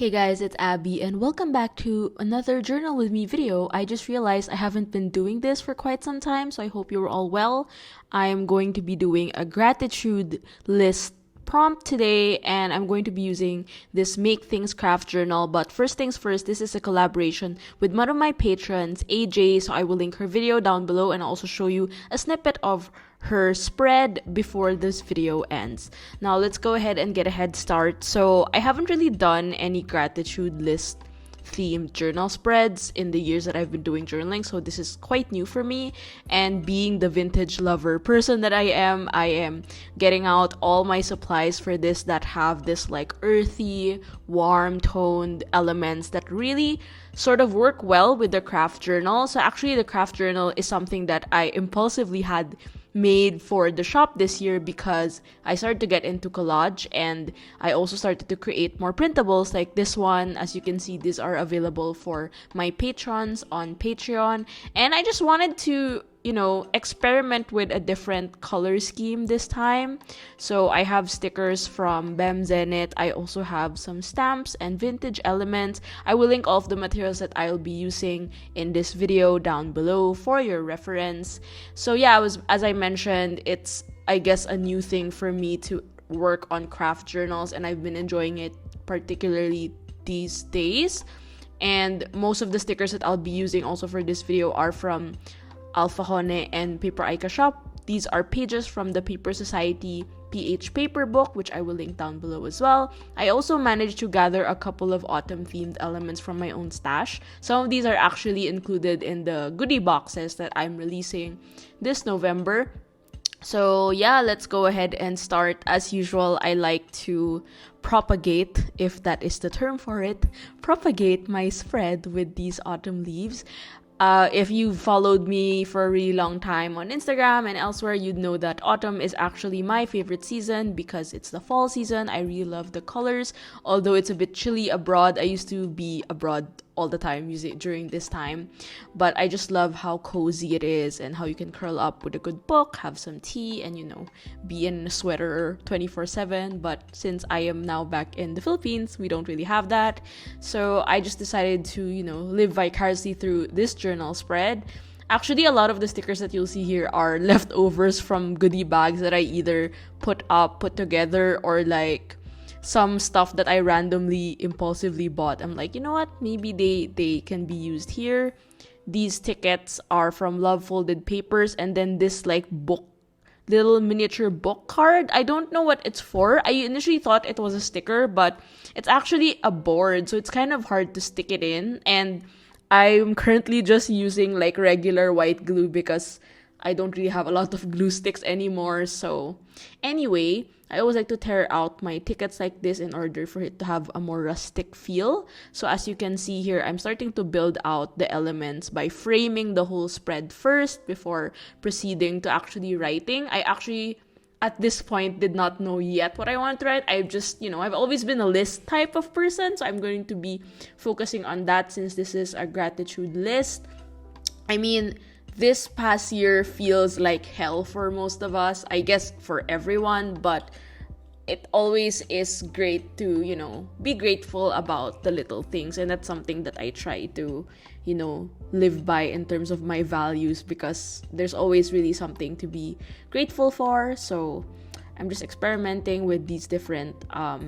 Hey guys, it's Abby and welcome back to another Journal with Me video. I just realized I haven't been doing this for quite some time, so I hope you're all well. I'm going to be doing a gratitude list prompt today, and I'm going to be using this Make Things Craft journal. But first things first, this is a collaboration with one of my patrons, AJ, so I will link her video down below and also show you a snippet of her spread before this video ends. Now let's go ahead and get a head start. So I haven't really done any gratitude list themed journal spreads in the years that I've been doing journaling, so this is quite new for me. And being the vintage lover person that I am getting out all my supplies for this that have this like earthy, warm toned elements that really sort of work well with the craft journal. So actually the craft journal is something that I impulsively had made for the shop this year because I started to get into collage, and I also started to create more printables like this one. As you can see, these are available for my patrons on Patreon, and I just wanted to experiment with a different color scheme this time. So I have stickers from Bem Zenit. I also have some stamps and vintage elements. I will link all of the materials that I'll be using in this video down below for your reference. So yeah, as I mentioned, it's I guess a new thing for me to work on craft journals, and I've been enjoying it particularly these days. And most of the stickers that I'll be using also for this video are from Alfajone and Paper Ica shop. These are pages from the Paper Society PH paper book, which I will link down below as well. I also managed to gather a couple of autumn themed elements from my own stash. Some of these are actually included in the goodie boxes that I'm releasing this November. So yeah, let's go ahead and start. As usual, I like to propagate, if that is the term for it, propagate my spread with these autumn leaves. If you've followed me for a really long time on Instagram and elsewhere, you'd know that autumn is actually my favorite season because it's the fall season. I really love the colors. Although it's a bit chilly abroad, I used to be abroad all the time during this time, but I just love how cozy it is and how you can curl up with a good book, have some tea, and be in a sweater 24/7. But since I am now back in the Philippines, we don't really have that, so I just decided to live vicariously through this journal spread. Actually, a lot of the stickers that you'll see here are leftovers from goodie bags that I either put together, or like some stuff that I randomly impulsively bought. I'm like, you know what, maybe they can be used here. These tickets are from Love Folded Papers, and then this like little miniature book card. I don't know what it's for. I initially thought it was a sticker, but it's actually a board, so it's kind of hard to stick it in. And I'm currently just using like regular white glue because I don't really have a lot of glue sticks anymore. So anyway, I always like to tear out my tickets like this in order for it to have a more rustic feel. So as you can see here, I'm starting to build out the elements by framing the whole spread first before proceeding to actually writing. I actually, at this point, did not know yet what I want to write. I've just, I've always been a list type of person, so I'm going to be focusing on that since this is a gratitude list. I mean, this past year feels like hell for most of us, I guess for everyone, but it always is great to, be grateful about the little things. And that's something that I try to, live by in terms of my values, because there's always really something to be grateful for. So I'm just experimenting with these different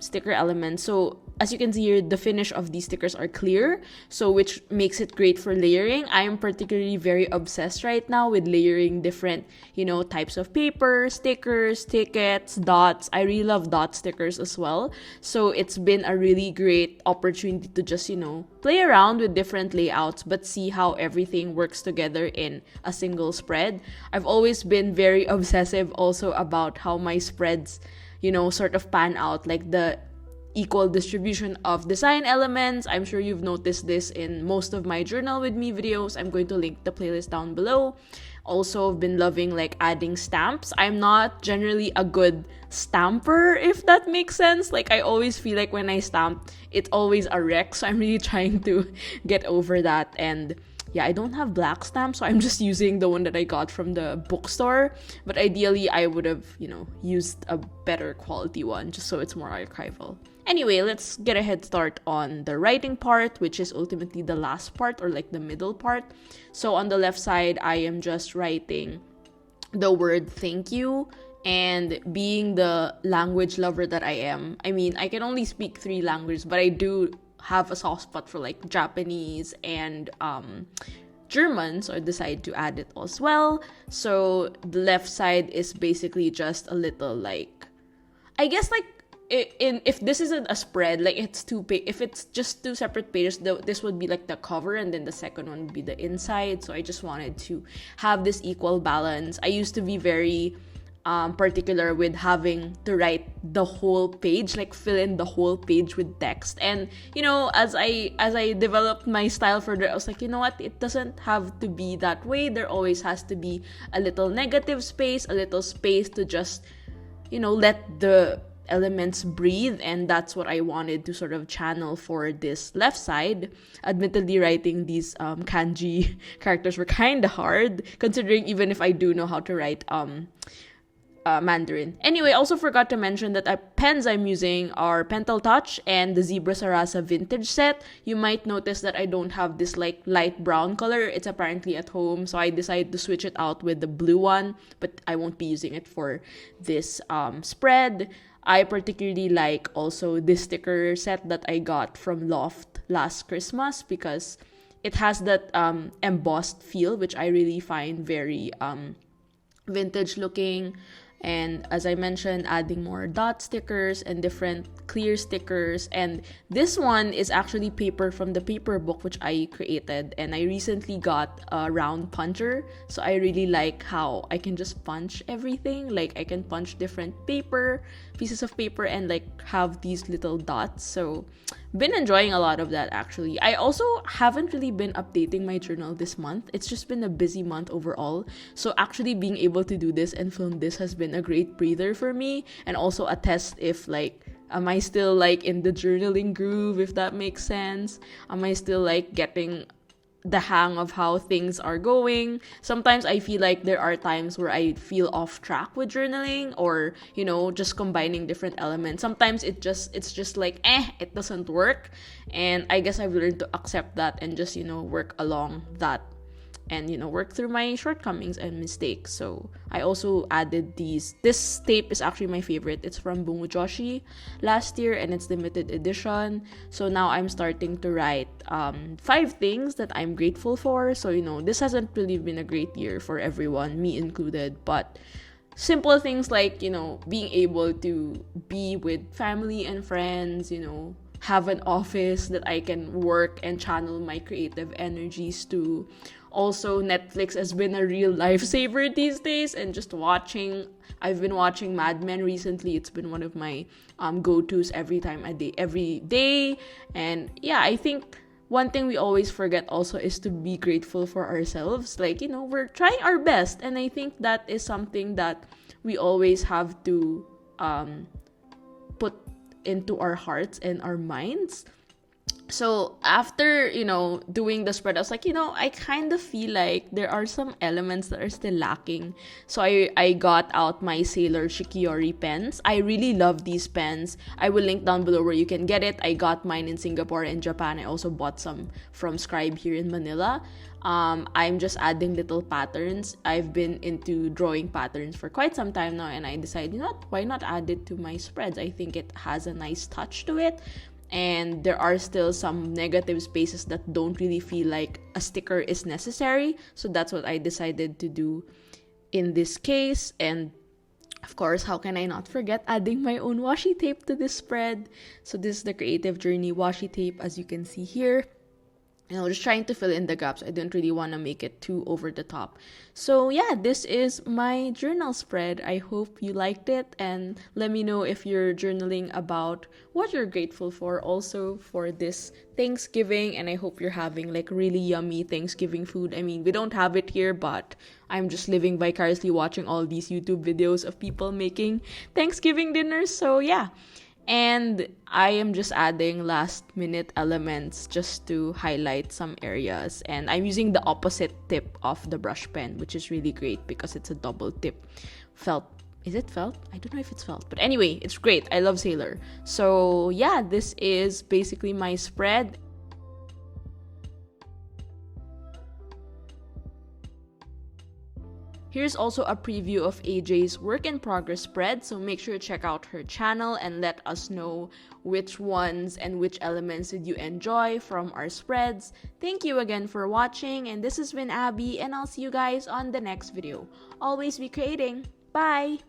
sticker elements. So as you can see here, the finish of these stickers are clear, so which makes it great for layering. I am particularly very obsessed right now with layering different, types of paper, stickers, tickets, dots. I really love dot stickers as well. So it's been a really great opportunity to just, play around with different layouts, but see how everything works together in a single spread. I've always been very obsessive also about how my spreads, sort of pan out, like the equal distribution of design elements. I'm sure you've noticed this in most of my Journal with Me videos. I'm going to link the playlist down below. Also, I've been loving like adding stamps. I'm not generally a good stamper, if that makes sense. Like, I always feel like when I stamp, it's always a wreck. So I'm really trying to get over that and yeah, I don't have black stamp, so I'm just using the one that I got from the bookstore. But ideally, I would have, used a better quality one just so it's more archival. Anyway, let's get a head start on the writing part, which is ultimately the last part, or like the middle part. So on the left side, I am just writing the word thank you. And being the language lover that I am, I mean, I can only speak 3 languages, but I do have a soft spot for like Japanese and German, so I decided to add it as well. So the left side is basically just a little like, I guess like, if this isn't a spread, like it's if it's just 2 separate pages, this would be like the cover, and then the second one would be the inside. So I just wanted to have this equal balance. I used to be very particular with having to write the whole page, like fill in the whole page with text. And as I developed my style further, I was like, you know what, it doesn't have to be that way. There always has to be a little negative space, a little space to just let the elements breathe. And that's what I wanted to sort of channel for this left side. Admittedly, writing these kanji characters were kind of hard, considering even if I do know how to write Mandarin. Anyway, I also forgot to mention that pens I'm using are Pentel Touch and the Zebra Sarasa vintage set. You might notice that I don't have this like light brown color. It's apparently at home, so I decided to switch it out with the blue one, but I won't be using it for this spread. I particularly like also this sticker set that I got from Loft last Christmas, because it has that embossed feel, which I really find very vintage looking. And as I mentioned, adding more dot stickers and different clear stickers. And this one is actually paper from the paper book which I created, and I recently got a round puncher, so I really like how I can just punch everything. Like I can punch different pieces of paper and like have these little dots. So been enjoying a lot of that actually. I also haven't really been updating my journal this month. It's just been a busy month overall. So actually being able to do this and film this has been a great breather for me, and also a test if like, am I still like in the journaling groove, if that makes sense? Am I still like getting the hang of how things are going? Sometimes I feel like there are times where I feel off track with journaling, or just combining different elements. Sometimes it's just like it doesn't work, and I guess I've learned to accept that and just work along that, and work through my shortcomings and mistakes. So I also added this tape is actually my favorite. It's from Bungo Joshi last year, and it's limited edition. So now I'm starting to write 5 things that I'm grateful for. So this hasn't really been a great year for everyone, me included, but simple things like being able to be with family and friends, have an office that I can work and channel my creative energies to. Also, Netflix has been a real lifesaver these days, and just I've been watching Mad Men recently. It's been one of my go-tos every day. And yeah, I think one thing we always forget also is to be grateful for ourselves. Like, we're trying our best, and I think that is something that we always have to put into our hearts and our minds. So after, doing the spread, I was like, I kind of feel like there are some elements that are still lacking. So I got out my Sailor Shikiori pens. I really love these pens. I will link down below where you can get it. I got mine in Singapore and Japan. I also bought some from Scribe here in Manila. I'm just adding little patterns. I've been into drawing patterns for quite some time now, and I decided, why not add it to my spreads? I think it has a nice touch to it. And there are still some negative spaces that don't really feel like a sticker is necessary. So that's what I decided to do in this case. And of course, how can I not forget adding my own washi tape to this spread? So this is the Creative Journey washi tape, as you can see here. Just trying to fill in the gaps. I didn't really want to make it too over the top. So yeah, this is my journal spread. I hope you liked it, and let me know if you're journaling about what you're grateful for also for this Thanksgiving, and I hope you're having like really yummy Thanksgiving food. I mean, we don't have it here, but I'm just living vicariously watching all these YouTube videos of people making Thanksgiving dinners. So yeah. And I am just adding last minute elements just to highlight some areas. And I'm using the opposite tip of the brush pen, which is really great because it's a double tip. Felt. Is it felt? I don't know if it's felt. But anyway, it's great. I love Sailor. So yeah, this is basically my spread. Here's also a preview of AJ's work in progress spread, so make sure to check out her channel and let us know which ones and which elements did you enjoy from our spreads. Thank you again for watching, and this has been Abby, and I'll see you guys on the next video. Always be creating. Bye!